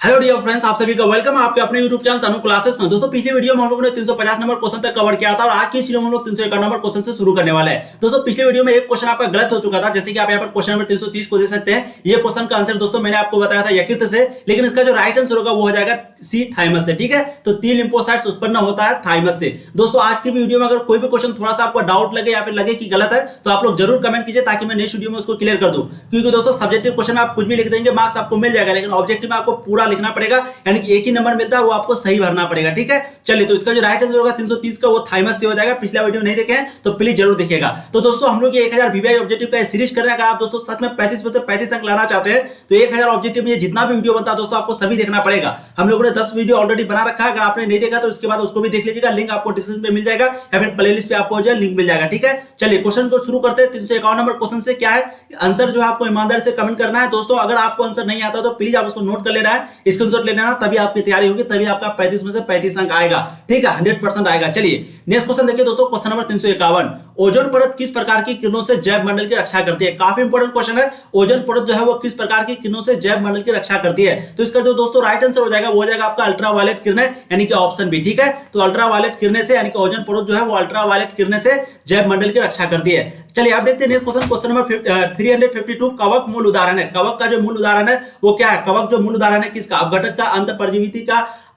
Hello dear friends, आप सभी का वेलकम है आपके अपने YouTube चैनल तनु क्लासेस में। दोस्तों पिछली वीडियो में हम लोगों ने 350 नंबर क्वेश्चन तक कवर किया था और आज की इस वीडियो में हम लोग 351 नंबर क्वेश्चन से शुरू करने वाले हैं। दोस्तों पिछली वीडियो में एक क्वेश्चन आपका गलत हो चुका था, जैसे कि आप यहाँ पर क्वेश्चन नंबर 330 को दे सकते हैं। ये क्वेश्चन का आंसर दोस्तों मैंने आपको बताया था यकृत से, लेकिन इसका जो राइट आंसर होगा वो हो जाएगा सी थाइमस से। ठीक है, तो 3 लिम्फोसाइट्स उत्पन्न होता है थाइमस से। दोस्तों आज की वीडियो में अगर कोई भी क्वेश्चन थोड़ा सा आपको डाउट लगे या फिर लगे कि गलत है तो आप लोग जरूर कमेंट कीजिए ताकि मैं नेक्स्ट वीडियो में उसको क्लियर कर दूं। क्योंकि दोस्तों सब्जेक्टिव क्वेश्चन आप कुछ भी लिख देंगे मार्क्स आपको मिल जाएगा, लेकिन ऑब्जेक्टिव में आपको पूरा लिखना पड़ेगा, यानी कि एक ही नंबर मिलता है वो आपको सही भरना पड़ेगा। ठीक है, चलिए तो इसका जो राइट आंसर होगा 330 का वो थाइमस से हो जाएगा। पिछला वीडियो नहीं देखे हैं तो प्लीज जरूर देखिएगा। तो दोस्तों हम लोग ये 1000 वीवीआई ऑब्जेक्टिव का सीरीज कर रहे हैं। अगर आप दोस्तों सच में 35 में से 35 अंक लाना चाहते हैं तो 1000 ऑब्जेक्टिव में जितना भी वीडियो बनता है दोस्तों आपको सभी देखना पड़ेगा। हम लोगों ने 10 वीडियो ऑलरेडी बना रखा है, अगर आपने नहीं देखा तो उसके बाद उसको भी देख लीजिएगा। लिंक आपको डिस्क्रिप्शन में मिल जाएगा या फिर प्लेलिस्ट पे आपको जो लिंक मिल जाएगा। ठीक है, चलिए क्वेश्चन को शुरू करते हैं। 351 नंबर क्वेश्चन से क्या है आंसर जो है आपको ईमानदारी से कमेंट करना है। दोस्तों अगर आपको आंसर नहीं आता तो प्लीज आप उसको नोट कर लेना है, स्क्रीनशॉट ले लेना, तभी आपकी तैयारी होगी, तभी आपका 35 में से 35 अंक आएगा। ठीक है, 100% आएगा। चलिए नेक्स्ट क्वेश्चन देखिए दोस्तों, क्वेश्चन नंबर 351। ओजोन परत किस प्रकार की किरणों से जैव मंडल की रक्षा करती है? काफी इंपॉर्टेंट क्वेश्चन है। ओजोन परत जो है वो किस प्रकार की किरणों से जैव मंडल की रक्षा करती है? तो इसका जो दोस्तों राइट आंसर हो जाएगा वो हो जाएगा आपका अल्ट्रावायलेट किरणें, यानी कि ऑप्शन बी। ठीक है, तो अल्ट्रावायलेट किरणें से, यानी कि ओजोन परत जो है वो अल्ट्रावायलेट किरणें से जैव मंडल की रक्षा करती है। चलिए आप देखते हैं नेक्स्ट क्वेश्चन, क्वेश्चन नंबर 352। कवक मूल उदाहरण है। कवक का जो मूल उदाहरण है वो क्या है? कवक जो मूल उदाहरण है किसका? अपघटक का,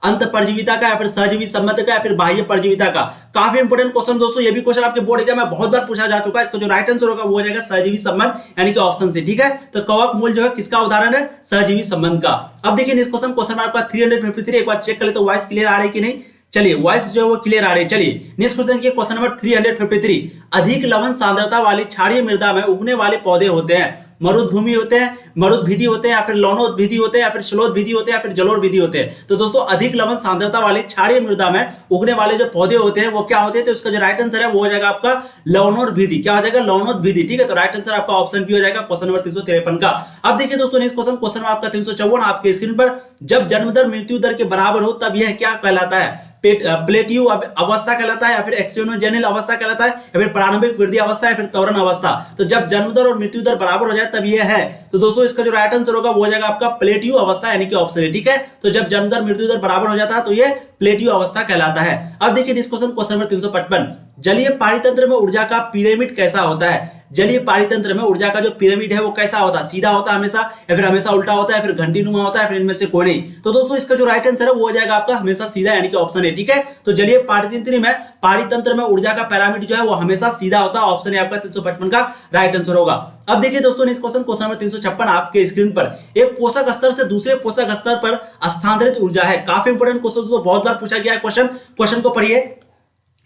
अंत परजीविता का, या फिर सहजीवी संबंध का, या फिर बाह्य परजीविता का। काफी इंपोर्टेंट क्वेश्चन दोस्तों, ये भी क्वेश्चन आपके बोर्ड एग्जाम में बहुत बार पूछा जा चुका है। इसका जो राइट आंसर होगा वो हो जाएगा सहजीवी संबंध, यानी कि ऑप्शन सी। ठीक है, तो कवक मूल जो है किसका उदाहरण है? सहजीवी संबंध का। अब देखिए नेक्स्ट क्वेश्चन, क्वेश्चन आपका 353। एक बार चेक कर ले तो वॉइस क्लियर आ रही है कि नहीं। चलिए वॉइस जो है वो क्लियर आ रही है। चलिए नेक्स्ट क्वेश्चन देखिए, क्वेश्चन नंबर 353। अधिक लवण सांद्रता वाली क्षारीय मृदा में उगने वाले पौधे होते हैं। मरुद्भूमि होते हैं, मरुद्भिदी होते हैं, या फिर लवणोद्भिदी होते हैं, या फिर शलोद्भिदी होते हैं, या फिर जलोढ़भिदी होते हैं। तो दोस्तों अधिक लवण सांद्रता वाली क्षारीय मृदा में उगने वाले जो पौधे होते हैं वो क्या होते हैं? तो इसका जो राइट आंसर है वो हो जाएगा आपका लवणोद्भिदी। क्या हो जाएगा? लवणोद्भिदी। ठीक है, तो राइट आंसर आपका ऑप्शन बी हो जाएगा क्वेश्चन नंबर 353 का। अब देखिए दोस्तों नेक्स्ट क्वेश्चन, क्वेश्चन आपका 354 आपके स्क्रीन पर। जब जन्म दर मृत्यु दर के बराबर हो तब यह क्या कहलाता है? प्लेटियो अवस्था कहलाता है, या फिर एक्सियोनोजेनिल अवस्था कहलाता है, या फिर प्रारंभिक वृद्धि अवस्था, या फिर त्वरण अवस्था। तो जब जन्म दर और मृत्यु दर बराबर हो जाए तब ये है। तो दोस्तों इसका जो राइट आंसर होगा वो हो जाएगा आपका प्लेटियो अवस्था, यानी कि ऑप्शन है। ठीक है, तो जब जन्म दर मृत्यु दर बराबर हो जाता है तो ये प्लेटियो अवस्था कहलाता है। अब देखिए नेक्स्ट क्वेश्चन, क्वेश्चन नंबर 355। जलीय पारितंत्र में ऊर्जा का पिरामिड कैसा होता है? जलीय पारितंत्र में ऊर्जा का जो पिरामिड है वो कैसा होता है? सीधा होता है हमेशा, या फिर हमेशा उल्टा होता है, फिर घंटीनुमा होता है, फिर इनमें से कोई नहीं। तो दोस्तों इसका जो राइट आंसर है वो हो जाएगा आपका हमेशा सीधा, यानी कि ऑप्शन है। ठीक है, तो जलीय पारितंत्र में ऊर्जा का पिरामिड जो है वो हमेशा सीधा होता है। ऑप्शन है आपका 355 का राइट आंसर होगा। अब देखिए दोस्तों नेक्स्ट क्वेश्चन, क्वेश्चन नंबर 356 आपके स्क्रीन पर। एक पोषक स्तर से दूसरे पोषक स्तर पर स्थानांतरित ऊर्जा है। काफी इंपोर्टेंट क्वेश्चन, बहुत बार पूछा गया है क्वेश्चन को पढ़िए।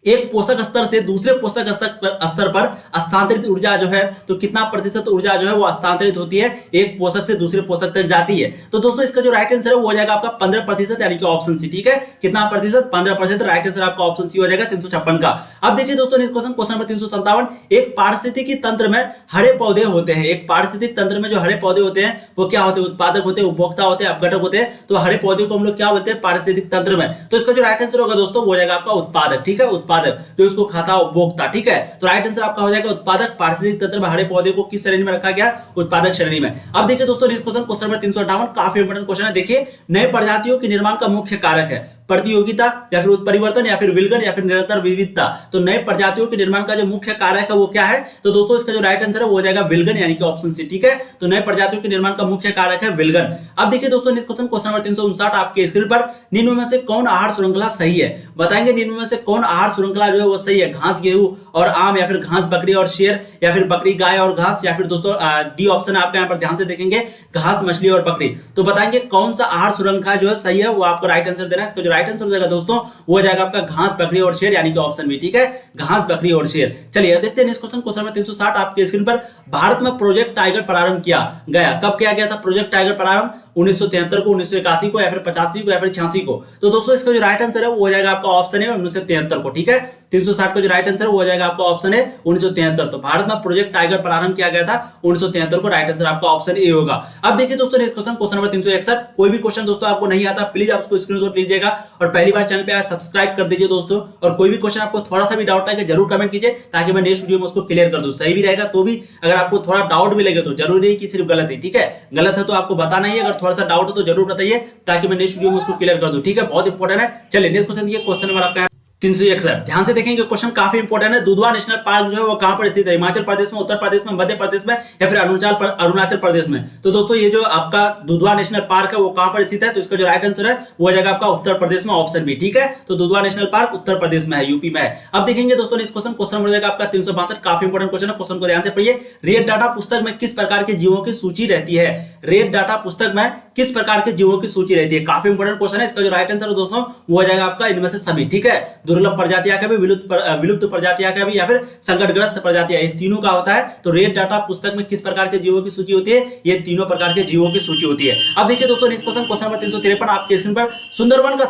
एक पोषक स्तर से दूसरे पोषक स्तर पर स्थानांतरित ऊर्जा जो है तो कितना प्रतिशत ऊर्जा जो है वो स्थानांतरित होती है, एक पोषक से दूसरे पोषक तक जाती है? तो दोस्तों इसका जो राइट आंसर है वो हो जाएगा आपका 15%, यानी कि ऑप्शन सी। ठीक है, कितना प्रतिशत? 15%। राइट आंसर आपका ऑप्शन सी हो जाएगा 356 का। अब देखिए दोस्तों नेक्स्ट क्वेश्चन, क्वेश्चन नंबर 357। एक पारिस्थितिकी तंत्र में हरे पौधे होते हैं। एक पारिस्थितिक तंत्र में जो हरे पौधे होते हैं वो क्या होते हैं? उत्पादक होते हैं, उपभोक्ता होते हैं, अपघटक होते हैं। तो हरे पौधे को हम लोग क्या बोलते हैं? पारिस्थितिक तंत्र में। तो इसका जो राइट आंसर होगा दोस्तों वो हो जाएगा आपका उत्पादक। ठीक है, उत्पादक जो इसको खाता उपभोक्ता। ठीक है, तो राइट आंसर आपका हो जाएगा उत्पादक। पारिस्थितिक तंत्र में हरे पौधे को किस श्रेणी में रखा गया? उत्पादक श्रेणी में। अब देखिए दोस्तों नेक्स्ट क्वेश्चन, क्वेश्चन नंबर 358। काफी इंपोर्टेंट क्वेश्चन है। देखिए नए प्रजातियों के निर्माण का मुख्य कारक है प्रतियोगिता, या फिर उत्परिवर्तन, या फिर विलगन, या फिर निरंतर विविधता। तो नए प्रजातियों के निर्माण का जो मुख्य कारक है वो क्या है? तो दोस्तों इसका जो राइट आंसर है वो हो जाएगा विलगन, यानी कि ऑप्शन सी। ठीक है, तो नए प्रजातियों के निर्माण का मुख्य कारक है विलगन। अब देखिए दोस्तों नेक्स्ट क्वेश्चन, क्वेश्चन नंबर 359 आपके स्क्रीन पर। निम्न में से कौन आहार श्रृंखला सही है? बताएंगे निम्न में से कौन आहार श्रृंखला जो है वो सही है? घास गेहूं और आम, या फिर घास बकरी और शेर, या फिर बकरी गाय और घास, या फिर दोस्तों डी ऑप्शन आपका यहाँ पर ध्यान से देखेंगे घास मछली और बकरी। तो बताएंगे कौन सा आहार श्रृंखला जो है सही है, वो आपको राइट आंसर देना है। इसका जो राइट आंसर हो जाएगा दोस्तों वो हो जाएगा आपका घास बकरी और शेर, यानी कि ऑप्शन बी। ठीक है, घास बकरी और शेर। चलिए अब देखते हैं नेक्स्ट क्वेश्चन, क्वेश्चन नंबर 360 आपके स्क्रीन पर। भारत में प्रोजेक्ट टाइगर प्रारंभ किया गया, कब किया गया था प्रोजेक्ट टाइगर प्रारंभ? 1973 को, 1981 को, या फिर 85 को, या फिर 86 को। तो दोस्तों इसका जो राइट आंसर है वो हो जाएगा आपका ऑप्शन है 1973 को। ठीक है, 360 का जो राइट आंसर है वो हो जाएगा आपका ऑप्शन है 1973। तो भारत में प्रोजेक्ट टाइगर प्रारंभ किया गया था 1973 को। राइट आंसर आपका ऑप्शन ए होगा। अब देखिए दोस्तों नेक्स्ट क्वेश्चन, क्वेश्चन नंबर 361। कोई भी क्वेश्चन दोस्तों आपको नहीं आता प्लीज आप उसको स्क्रीनशॉट लीजिएगा और पहली बार चैनल पे आए सब्सक्राइब कर दीजिए दोस्तों। और कोई भी क्वेश्चन आपको थोड़ा सा भी डाउट लगे जरूर कमेंट कीजिए ताकि मैं नेक्स्ट वीडियो में उसको क्लियर कर दूं। सही भी रहेगा तो भी, अगर आपको थोड़ा डाउट भी लगे तो जरूरी नहीं कि सिर्फ गलत है। ठीक है, गलत है तो आपको बताना ही है, अगर थोड़ा सा डाउट हो तो जरूर बताइए, ताकि मैं नेक्स्ट वीडियो में उसको क्लियर कर दूं। ठीक है, बहुत इंपॉर्टेंट है। चलिए नेक्स्ट क्वेश्चन देखिए, क्वेश्चन नंबर आपका 361। ध्यान से देखेंगे, क्वेश्चन काफी इंपॉर्टेंट है। दुधवा नेशनल पार्क जो है वो कहां पर स्थित है? हिमाचल प्रदेश में, उत्तर प्रदेश में, मध्य प्रदेश में या फिर अरुणाचल प्रदेश में? तो दोस्तों ये जो आपका दुधवा नेशनल पार्क है वो कहां पर स्थित है? तो इसका जो राइट आंसर है वो हो जाएगा आपका उत्तर प्रदेश में, ऑप्शन बी। ठीक है, तो दुधवा नेशनल पार्क उत्तर प्रदेश में है, यूपी में है। अब देखेंगे दोस्तों इस क्वेश्चन हो जाएगा आपका 362। काफी इंपॉर्टेंट क्वेश्चन है, क्वेश्चन को ध्यान से पढ़िए। रेड डाटा पुस्तक में किस प्रकार के जीवों की सूची रहती है? रेड डाटा पुस्तक में किस प्रकार के जीवों की सूची रहती है? काफी इंपॉर्टेंट क्वेश्चन है। इसका जो राइट आंसर है दोस्तों वो हो जाएगा आपका इनमें से सभी। ठीक है, दुर्लभ प्रजातियां का भी, विलुप्त प्रजातियां का भी, या फिर संकटग्रस्त प्रजातियां, ये तीनों का होता है। तो रेड डाटा पुस्तक में किस प्रकार के जीवों की सूची होती है? ये तीनों प्रकार के जीवों की सूची होती है। अब देखिए दोस्तों नेक्स्ट क्वेश्चन नंबर 353 आपके स्क्रीन पर। सुंदरवन का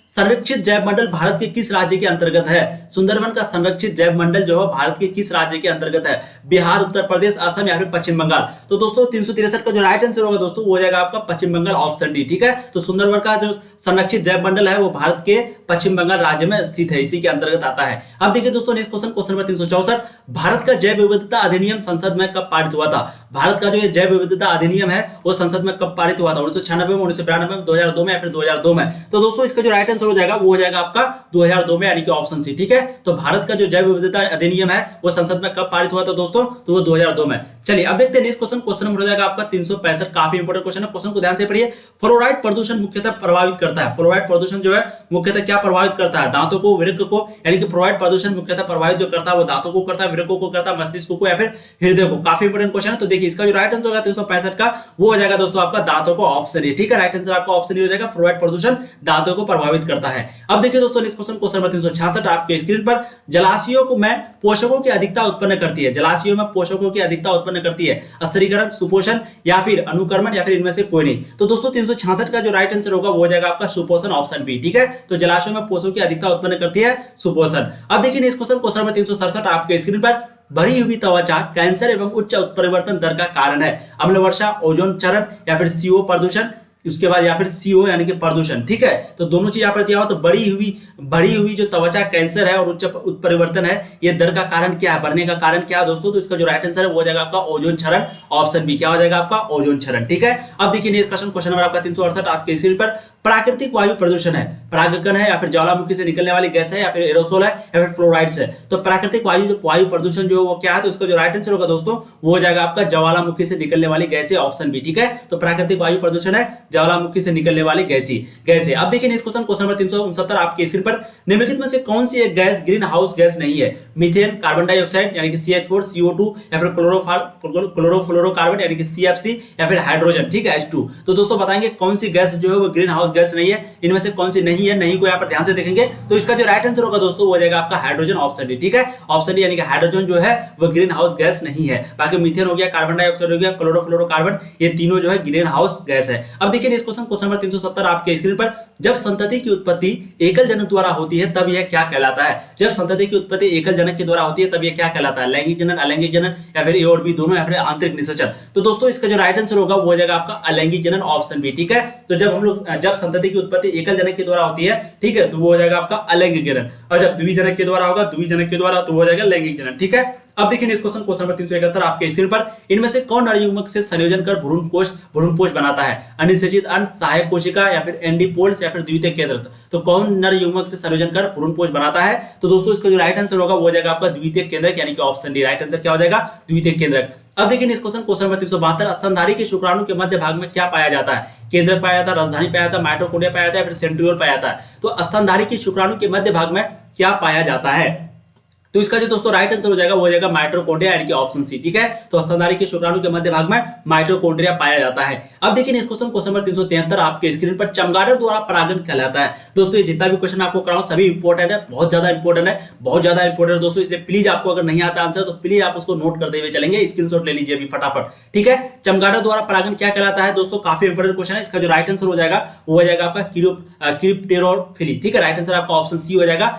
संरक्षित जैव मंडल भारत के किस राज्य के अंतर्गत है? सुंदरवन का संरक्षित जैव मंडल जो है भारत के किस राज्य के अंतर्गत है? बिहार, उत्तर प्रदेश, असम या फिर पश्चिम बंगाल? तो दोस्तों 363 का जो राइट आंसर होगा दोस्तों वो हो जाएगा आपका पश्चिम बंगाल, ऑप्शन डी। ठीक है, तो सुंदरवन का जो संरक्षित जैव मंडल है वो भारत के पश्चिम बंगाल राज्य में स्थित है, इसी के अंतर्गत आता है। अब देखिए दोस्तों नेक्स्ट क्वेश्चन नंबर 364। भारत का जैव विविधता अधिनियम संसद में कब पारित हुआ था? भारत का जो जैव विविधता अधिनियम है वो संसद में कब पारित हुआ था? 1996 में, 1992 में, 2002 में या फिर 2002 में? तो दोस्तों इसका जो राइट आंसर हो जाएगा वो हो जाएगा आपका 2002 में, यानी कि ऑप्शन सी। ठीक है, तो भारत का जो जैव विविधता अधिनियम है वो संसद में कब पारित हुआ था दोस्तों? तो वो 2002 में। चलिए अब देखते हैं नेक्स्ट क्वेश्चन नंबर हो जाएगा आपका 365। काफी इंपॉर्टेंट क्वेश्चन है, क्वेश्चन को ध्यान से पढ़िए। फ्लोराइड प्रदूषण मुख्यतः प्रभावित करता है। फ्लोराइड प्रदूषण जो है मुख्यतः क्या प्रभावित करता है? दांतों को, वृक्क को, यानी कि फ्लोराइड प्रदूषण मुख्यतः प्रभावित जो करता है वो दांतों को करता है, वृक्कों को करता है, मस्तिष्क को या फिर हृदय को। काफी इंपॉर्टेंट क्वेश्चन है। तो देखिए इसका जो राइट आंसर होगा 365 का वो हो जाएगा दोस्तों आपका दांतों को, ऑप्शन ए। ठीक है, राइट आंसर आपका ऑप्शन ए हो जाएगा, फ्लोराइड प्रदूषण दांतों को प्रभावित करता है। अब देखिए दोस्तों नेक्स्ट क्वेश्चन नंबर 366 आपके स्क्रीन पर। जलाशयों में पोषकों की अधिकता उत्पन्न करती है। जलाशयों में पोषकों की अधिकता उत्पन्न करती है अस्थिरीकरण, सुपोषण या फिर अनुकर्मण या फिर इनमें से कोई नहीं? तो दोस्तों 366 का जो राइट आंसर होगा वो हो जाएगा आपका सुपोषण, ऑप्शन बी। ठीक है, तो जलाशयों में पोषकों की अधिकता उत्पन्न करती है सुपोषण। अब देखिए नेक्स्ट क्वेश्चन नंबर 367 आपके स्क्रीन पर। बढ़ी हुई त्वचा कैंसर एवं उच्च उत्परिवर्तन दर का कारण है। अम्ल वर्षा, ओजोन क्षरण या फिर CO प्रदूषण, उसके बाद या फिर CO यानी कि प्रदूषण। ठीक है, तो दोनों चीज यहाँ पर दिया हो। तो बढ़ी हुई जो त्वचा कैंसर है और उच्च उत्परिवर्तन है, ये दर का कारण क्या है, बढ़ने का कारण क्या है दोस्तों? तो इसका जो राइट आंसर है वो हो जाएगा आपका ओजोन क्षरण, ऑप्शन बी। क्या हो जाएगा आपका? ओजोन क्षरण। ठीक है, अब देखिए नेक्स्ट क्वेश्चन नंबर आपका 368 आपके स्क्रीन पर। प्राकृतिक वायु प्रदूषण है, परागकण है या फिर ज्वालामुखी से निकलने वाली गैस है या फिर एरोसोल है या फिर फ्लोराइड्स है? तो प्राकृतिक वायु प्रदूषण जो है वो क्या है? तो इसका जो राइट आंसर होगा दोस्तों वो हो जाएगा आपका ज्वालामुखी से निकलने वाली गैस है, ऑप्शन बी। ठीक है, तो प्राकृतिक वायु प्रदूषण है ज्वालामुखी से निकलने वाली गैस है। अब देखिए नेक्स्ट क्वेश्चन नंबर 369 आपके स्क्रीन पर। निम्नलिखित में से कौन सी एक गैस ग्रीन हाउस गैस नहीं है? मीथेन, कार्बन डाइऑक्साइड यानी कि CH4, CO2 या फिर क्लोरोफ्लोरोकार्बन यानी कि CFC या फिर हाइड्रोजन। ठीक है, H2। तो दोस्तों बताएंगे कौन सी गैस जो है वो ग्रीन हाउस गैस नहीं है, इनमें से कौन सी नहीं है? नहीं को यहाँ पर ध्यान से देखेंगे तो इसका जो राइट आंसर होगा दोस्तों वो हो जाएगा आपका हाइड्रोजन, ऑप्शन डी। ठीक है, ऑप्शन डी यानी कि हाइड्रोजन जो है वो ग्रीन हाउस गैस नहीं है। बाकी मीथेन हो गया, कार्बन डाइऑक्साइड हो गया, क्लोरोफ्लोरोकार्बन, ये तीनों जो है ग्रीन हाउस गैस है। अब देखिए नेक्स्ट क्वेश्चन नंबर 370 आपके स्क्रीन पर। जब संतति की उत्पत्ति एकल जनक द्वारा होती है तब यह क्या कहलाता है? जब संतति की उत्पत्ति एकल जनक के द्वारा होती है तब यह क्या कहलाता है? लैंगिक जनन, अलैंगिक जनन या फिर ए और बी दोनों या फिर आंतरिक निषेचन? तो दोस्तों इसका जो राइट आंसर होगा वो हो जाएगा आपका अलैंगिक जनन, ऑप्शन बी। ठीक है, तो जब संतति की उत्पत्ति एकल जनक के द्वारा होती है, ठीक है, तो वो हो जाएगा आपका अलैंगिक जनन, और जब द्विजनक के द्वारा होगा, द्विजनक के द्वारा, तो हो जाएगा लैंगिक जनन। ठीक है, अब देखिए नेक्स्ट क्वेश्चन नंबर 371 आपके स्क्रीन पर। इनमें से कौन नर युग्मक से संयोजन कर भ्रूणपोष बनाता है? अनिषेचित अंड, सहायक कोशिका या फिर एंडीपोल्स या फिर द्वितीयक केंद्रक? तो कौन नर युग्मक से संयोजन कर भ्रूणपोष बनाता है? तो दोस्तों इसका जो राइट आंसर होगा वो हो जाएगा आपका द्वितीयक केंद्रक, यानी कि ऑप्शन डी। राइट आंसर क्या हो जाएगा? द्वितीयक केंद्रक। अब देखिए नेक्स्ट क्वेश्चन नंबर 372। स्तनधारी के शुक्राणु के मध्य भाग में क्या पाया जाता है? केंद्रक पाया जाता है, राजधानी पाया जाता है, माइटोकॉन्ड्रिया पाया जाता है या फिर सेंट्रियोल पाया जाता है? तो स्तनधारी के शुक्राणु के मध्य भाग में क्या पाया जाता है? तो इसका जो दोस्तों राइट आंसर हो जाएगा वो हो जाएगा माइटोकॉन्ड्रिया, यानी कि ऑप्शन सी। ठीक है, तो स्तनधारी के शुक्राणु के मध्य भाग में माइटोकॉन्ड्रिया पाया जाता है। अब देखिए इस क्वेश्चन नंबर 373 आपके स्क्रीन पर। चमगादड़ द्वारा परागण कहलाता है। दोस्तों ये जितना भी क्वेश्चन आपको कराऊं सभी इंपॉर्टेंट है, बहुत ज्यादा इंपॉर्टेंट है दोस्तों, इसलिए प्लीज आपको अगर नहीं आता आंसर तो प्लीज आप उसको नोट करते हुए चलेंगे, स्क्रीनशॉट ले लीजिए अभी फटाफट। ठीक है, चमगादड़ द्वारा परागण क्या कहलाता है दोस्तों? काफी इंपॉर्टेंट क्वेश्चन है। इसका जो राइट आंसर हो जाएगा वो हो जाएगा आपका क्रिप्टेरोफिली। ठीक है, राइट आंसर आपका ऑप्शन सी हो जाएगा,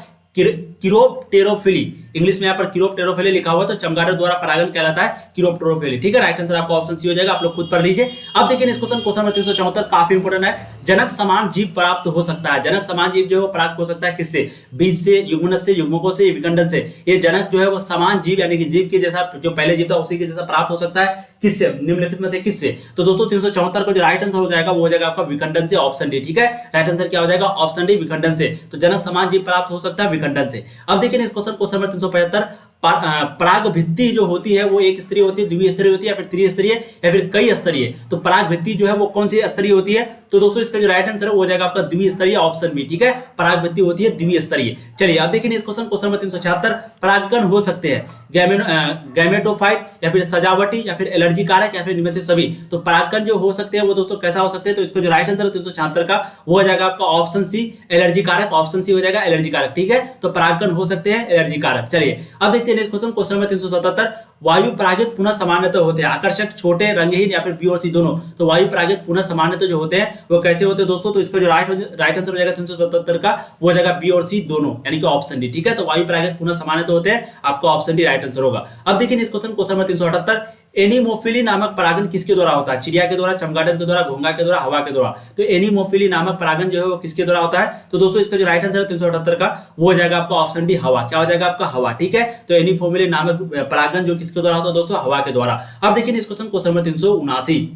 किरोप्टेरोफिली, इंग्लिश में यहाँ पर किरोप्टेरोफिली लिखा हुआ तो चमगादड़ द्वारा परागण कहलाता है किरोप्टेरोफिली। ठीक है, राइट आंसर आपका ऑप्शन सी हो जाएगा। आप लोग खुद पढ़ लीजिए। अब देखिए इस क्वेश्चन नंबर 374 काफी इंपोर्टेंट है। जनक समान जीव प्राप्त हो सकता है, जनक समान जीव जो है वो प्राप्त हो सकता है किससे? बीज से, युग्मनज से, युग्मकों से, विखंडन से। ये जनक जो है वो समान जीव यानी कि जीव के जैसा जो पहले जीव था उसी के जैसा प्राप्त हो सकता है किससे? निम्नलिखित में से किससे? तो दोस्तों 374 का जो राइट आंसर हो जाएगा वो हो जाएगा आपका विखंडन से, ऑप्शन डी। ठीक है, राइट आंसर क्या हो जाएगा? ऑप्शन डी, विखंडन से। तो जनक समान जीव प्राप्त हो सकता है विखंडन से। अब देखिए इस क्वेश्चन नंबर 375, पराग भित्ति जो होती है वो एक स्तरीय होती है, द्विस्तरीय होती है या फिर त्रिस्तरीय या फिर कई स्तरीय? तो पराग भित्ति जो है वो कौन सी स्तरीय होती है? तो दोस्तों इसका जो राइट आंसर है वो हो जाएगा आपका द्विस्तरीय, ऑप्शन बी। ठीक है, पराग भित्ति होती है द्विस्तरीय। चलिए अब देखिए इस क्वेश्चन नंबर 376, परागकण हो सकते हैं गैमेटोफाइट या फिर सजावटी या फिर एलर्जी कारक या फिर इनमें से सभी। तो परागकण जो हो सकते हैं वो दोस्तों कैसा हो सकते हैं? तो इसका जो राइट आंसर है 376 का वो हो जाएगा आपका ऑप्शन सी, एलर्जी कारक। ऑप्शन सी हो जाएगा एलर्जी कारक। ठीक है, तो परागकण हो सकते हैं एलर्जी कारक। चलिए अब देखते हैं इस क्वेश्चन नंबर 377, वायु परागित पुनः सामान्यतः होते हैं आकर्षक, छोटे, रंगहीन या फिर बी और सी दोनों। तो वायु परागित पुनः सामान्यतः जो होते हैं वो कैसे होते हैं दोस्तों? तो इसका जो राइट आंसर हो जाएगा 377 का वो हो जाएगा बी और सी दोनों यानी कि ऑप्शन डी। ठीक है, तो वायु परागित पुनः सामान्यतः होते हैं, आपका ऑप्शन डी राइट आंसर होगा। अब देखिए इस क्वेश्चन नंबर 378, एनीमोफिली नामक परागण किसके द्वारा होता है? चिड़िया के द्वारा, चमगादड़ के द्वारा, घोंघा के द्वारा, हवा के द्वारा। तो एनीमोफिली नामक परागण जो है वो किसके द्वारा होता है? तो दोस्तों इसका जो राइट आंसर है 378 का वो हो जाएगा आपका ऑप्शन डी, हवा। क्या हो जाएगा आपका? हवा। ठीक है, तो एनीमोफिली नामक परागण जो किसके द्वारा होता है दोस्तों? हवा के द्वारा। अब देखिए इस क्वेश्चन नंबर 379,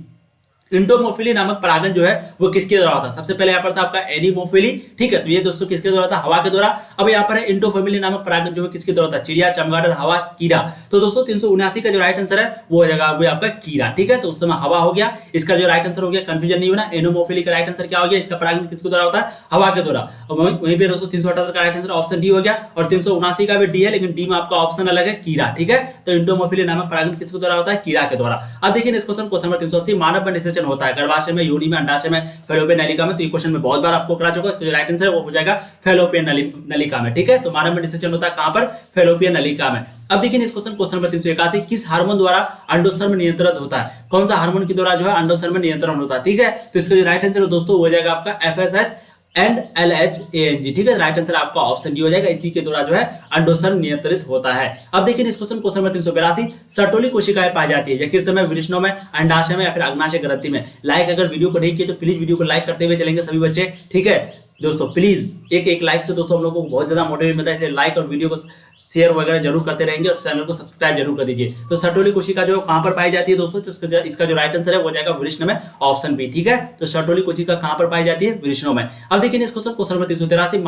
इंडोमोफिली नामक परागण जो है वो किसके द्वारा होता है? सबसे पहले यहाँ पर था आपका एनीमोफिली। ठीक है, तो ये दोस्तों किसके द्वारा था? हवा के द्वारा। अब यहाँ पर है इंडोफेमिली नामक परागण जो है किसके द्वारा था? चिड़िया, चमगादड़, हवा, कीड़ा। तो दोस्तों 379 का जो राइट आंसर है वो हो जाएगा आपका कीड़ा। ठीक है, तो उस समय हवा हो गया। इसका जो राइट आंसर हो गया, कंफ्यूजन नहीं होना, एनीमोफिली का राइट आंसर क्या हो गया? इसका परागण किसके द्वारा होता है? हवा के द्वारा। और वहीं पे दोस्तों 378 का राइट आंसर ऑप्शन डी हो गया और 379 का भी डी है, लेकिन डी में आपका ऑप्शन अलग है, कीड़ा। ठीक है, तो इंडोमोफिली नामक परागण किसके द्वारा होता है? कीड़ा के द्वारा। अब देखिए इस क्वेश्चन नंबर 380, मानव में निषेचन होता है गर्भाशय में, योनि में, अंडाशय में, फैलोपियन नलिका में। तो ये क्वेश्चन में बहुत बार आपको करा चुका है। इसका जो राइट आंसर है वो हो जाएगा फैलोपियन नलिका में। ठीक है, तो मानव में निषेचन होता है कहां पर? फैलोपियन नलिका में। अब देखिए इस क्वेश्चन नंबर 381, किस हार्मोन द्वारा अंडोत्सर्ग नियंत्रित होता है? कौन सा हार्मोन के द्वारा जो है अंडोत्सर्ग में नियंत्रण होता है? ठीक है, तो इसका जो राइट आंसर है दोस्तों हो जाएगा आपका FSH एंड LHANG। ठीक है, राइट आंसर आपका ऑप्शन डी हो जाएगा। इसी के द्वारा जो है अंडोत्सर्ग नियंत्रित होता है। अब देखिए इस क्वेश्चन नंबर 382, सर्टोली कोशिकाएं पाई जाती है यकृत में, वृषणों में, अंडाशय में या फिर अग्नाशय ग्रंथि में। लाइक अगर वीडियो को नहीं किए तो प्लीज वीडियो को लाइक करते हुए चलेंगे सभी बच्चे। ठीक है दोस्तों, प्लीज एक लाइक से दोस्तों हम लोगों को बहुत ज्यादा मोटिवेट मिलता है। लाइक और वीडियो को शेयर वगैरह जरूर करते रहेंगे और चैनल को सब्सक्राइब जरूर कर दीजिए। तो सर्टोली कोशिका जो कहां पर पाई जाती है दोस्तों? तो इसका जो राइट आंसर है वो हो जाएगा वृषण में, ऑप्शन बी। ठीक है, तो सर्टोली कोशिका कहां पर पाई जाती है? वृषणों में। अब देखिए इस क्वेश्चन नंबर 383,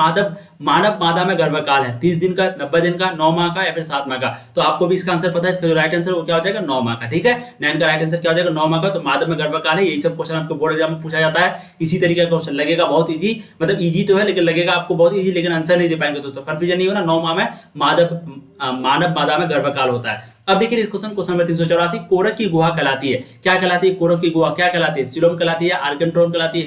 मानव मादा में गर्भकाल है 30 दिन का, 90 दिन का, 9 माह का या फिर 7 माह का? तो आपको भी इसका आंसर पता है। इसका जो राइट आंसर वो क्या हो जाएगा? 9 माह का। ठीक है, 9 का राइट आंसर क्या हो जाएगा? 9 माह का। तो मादव में गर्भकाल है। यही सब क्वेश्चन आपको बोर्ड एग्जाम में पूछा जाता है। इसी तरीके का क्वेश्चन लगेगा बहुत इजी, मतलब इजी तो है लेकिन लगेगा आपको बहुत इजी, लेकिन आंसर नहीं दे पाएंगे दोस्तों। कंफ्यूजन नहीं होना, 9 माह में मानव मादा में गर्भकाल होता है। अब देखिए इस क्वेश्चन नंबर 384, कोरक की गुहा कहलाती है, क्या कहलाती है? कोरक की गुहा क्या कहलाती है? सीलोम कहलाती है, आर्केंट्रोन कहलाती है,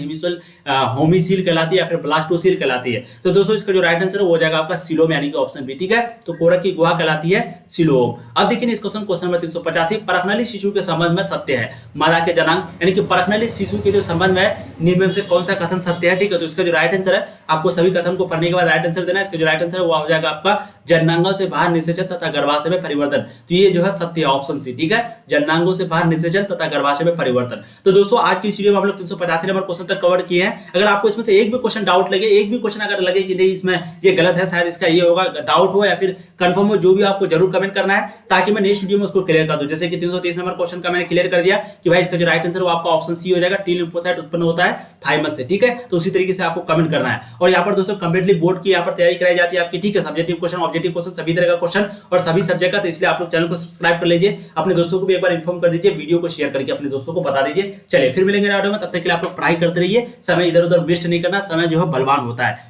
होमिसील कहलाती है या फिर ब्लास्टोसील कहलाती है? तो दोस्तों इसका जो राइट आंसर है वो हो जाएगा आपका सीलोम यानी कि ऑप्शन बी। ठीक है, तो कोरक की गुहा कहलाती है सीलोम। अब देखिए इस क्वेश्चन नंबर 385, परखनली शिशु के संबंध में सत्य है मादा के जनांग यानी कि परखनली शिशु के जो संबंध में निम्न में से कौन सा कथन सत्य है? ठीक है, तो इसका जो राइट आंसर है आपको सभी कथन को पढ़ने के बाद राइट आंसर देना है। इसका जो राइट आंसर है वो हो जाएगा आपका जननांगों से बाहर निषेचन तथा गर्भाशय में परिवर्तन। तो ये जो है सत्य है, ऑप्शन सी। ठीक है, जननांगों से बाहर निषेचन तथा गर्भाशय में परिवर्तन। तो दोस्तों आज की इस वीडियो में हम लोग 385 नंबर क्वेश्चन तक कवर किए हैं। अगर आपको इसमें से एक भी क्वेश्चन डाउट लगे, एक भी क्वेश्चन अगर लगे कि नहीं इसमें ये गलत है, शायद इसका ये होगा, डाउट हो या फिर कंफर्म हो, जो भी आपको जरूर कमेंट करना है ताकि मैं नेक्स्ट वीडियो में उसको क्लियर कर दूं। जैसे कि 330 नंबर क्वेश्चन का मैंने क्लियर कर दिया कि भाई इसका जो राइट आंसर वो आपका ऑप्शन सी हो जाएगा, टी लिम्फोसाइट उत्पन्न होता है थाइमस से। ठीक है, तो उसी तरीके से आपको कमेंट करना है। और यहाँ पर दोस्तों कंप्लीटली बोर्ड की यहाँ पर तैयारी कराई जाती है आपकी। ठीक है, सब्जेक्टिव क्वेश्चन, ऑब्जेक्टिव क्वेश्चन, सभी तरह का क्वेश्चन और सभी सब्जेक्ट का। तो इसलिए आप लोग चैनल को सब्सक्राइब कर लीजिए, अपने दोस्तों को भी एक बार इन्फॉर्म कर दीजिए, वीडियो को शेयर करके अपने दोस्तों को बता दीजिए। चलिए फिर मिलेंगे वीडियो में, तब तक के लिए आप लोग पढ़ाई करते रहिए, समय इधर उधर वेस्ट नहीं करना, समय जो है बलवान होता है।